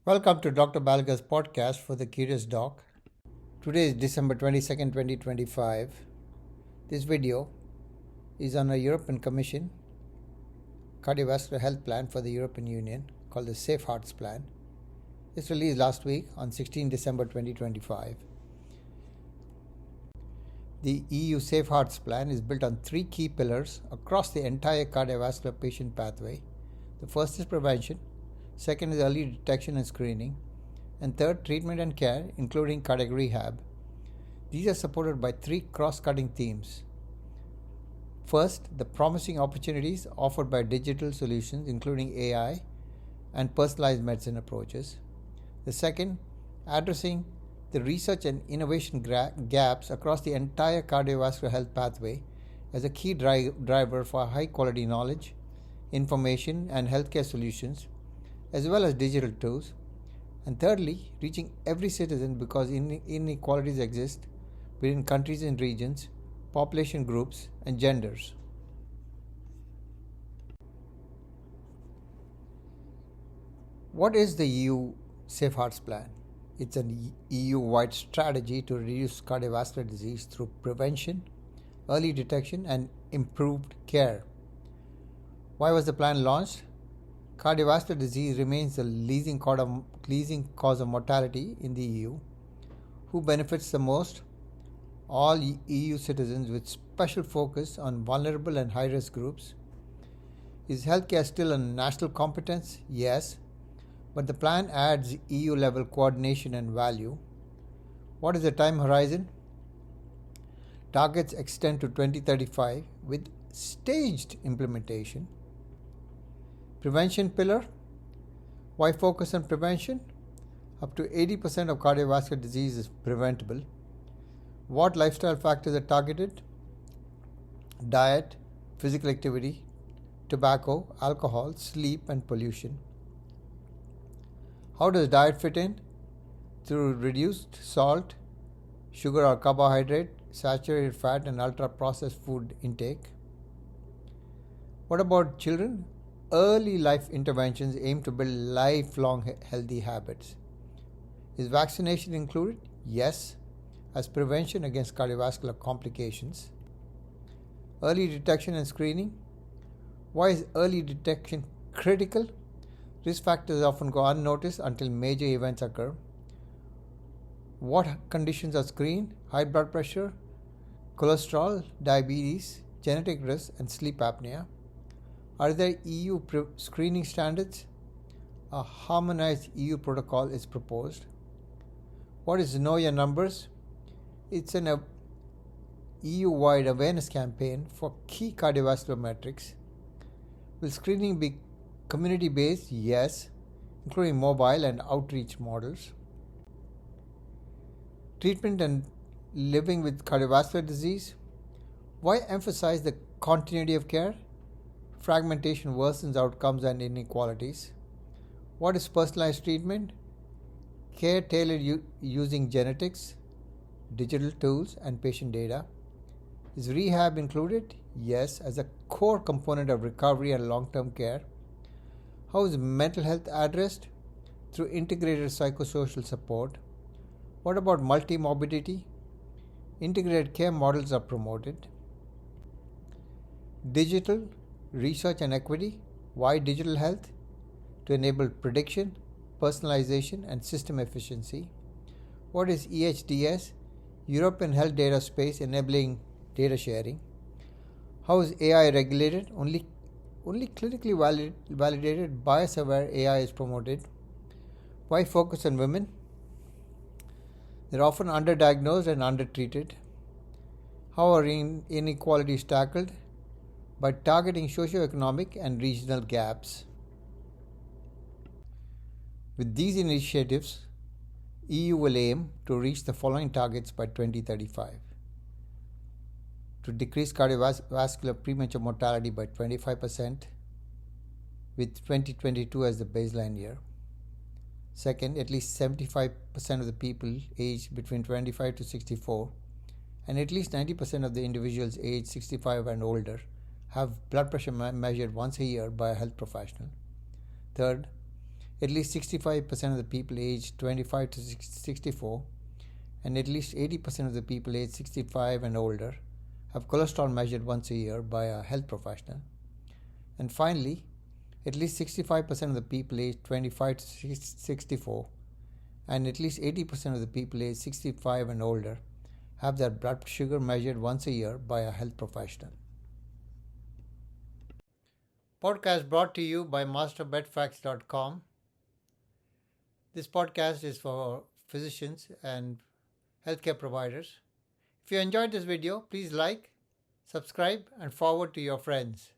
Welcome to Dr. Balga's podcast for the Curious Doc. Today is December 22nd, 2025. This video is on a European Commission cardiovascular health plan for the European Union called the SafeHearts plan. It's released last week on 16 December 2025. The EU SafeHearts plan is built on three key pillars across the entire cardiovascular patient pathway. The first is prevention. Second is early detection and screening. And third, treatment and care, including cardiac rehab. These are supported by three cross-cutting themes. First, the promising opportunities offered by digital solutions, including AI and personalized medicine approaches. The second, addressing the research and innovation gaps across the entire cardiovascular health pathway as a key driver for high-quality knowledge, information, and healthcare solutions, as well as digital tools. And thirdly, reaching every citizen because inequalities exist within countries and regions, population groups, and genders. What is the EU SafeHearts plan? It's an EU-wide strategy to reduce cardiovascular disease through prevention, early detection, and improved care. Why was the plan launched? Cardiovascular disease remains the leading cause of mortality in the EU. Who benefits the most? All EU citizens, with special focus on vulnerable and high-risk groups. Is healthcare still a national competence? Yes, but the plan adds EU-level coordination and value. What is the time horizon? Targets extend to 2035 with staged implementation. Prevention pillar. Why focus on prevention? Up to 80% of cardiovascular disease is preventable. What lifestyle factors are targeted? Diet, physical activity, tobacco, alcohol, sleep, and pollution. How does diet fit in? Through reduced salt, sugar or carbohydrate, saturated fat, and ultra-processed food intake. What about children? Early life interventions aim to build lifelong healthy habits. Is vaccination included? Yes, as prevention against cardiovascular complications. Early detection and screening. Why is early detection critical? Risk factors often go unnoticed until major events occur. What conditions are screened? High blood pressure, cholesterol, diabetes, genetic risk, and sleep apnea. Are there EU screening standards? A harmonized EU protocol is proposed. What is Know Your Numbers? It's an EU-wide awareness campaign for key cardiovascular metrics. Will screening be community-based? Yes, including mobile and outreach models. Treatment and living with cardiovascular disease. Why emphasize the continuity of care? Fragmentation worsens outcomes and inequalities. What is personalized treatment? Care tailored using genetics, digital tools, and patient data. Is rehab included? Yes, as a core component of recovery and long-term care. How is mental health addressed? Through integrated psychosocial support. What about multimorbidity? Integrated care models are promoted. Digital research and equity. Why digital health? To enable prediction, personalization, and system efficiency. What is EHDS? European Health Data Space enabling data sharing. How is AI regulated? Only clinically validated bias-aware AI is promoted. Why focus on women? They're often underdiagnosed and undertreated. How are inequalities tackled? By targeting socioeconomic and regional gaps. With these initiatives, EU will aim to reach the following targets by 2035. To decrease cardiovascular premature mortality by 25%, with 2022 as the baseline year. Second, at least 75% of the people aged between 25 to 64 and at least 90% of the individuals aged 65 and older have blood pressure measured once a year by a health professional. Third, At least 65% of the people aged 25 to 64 and at least 80% of the people aged 65 and older have cholesterol measured once a year by a health professional. And finally, at least 65% of the people aged 25 to 64 and at least 80% of the people aged 65 and older have their blood sugar measured once a year by a health professional. Podcast brought to you by masterbedfacts.com. This podcast is for physicians and healthcare providers. If you enjoyed this video, please like, subscribe, and forward to your friends.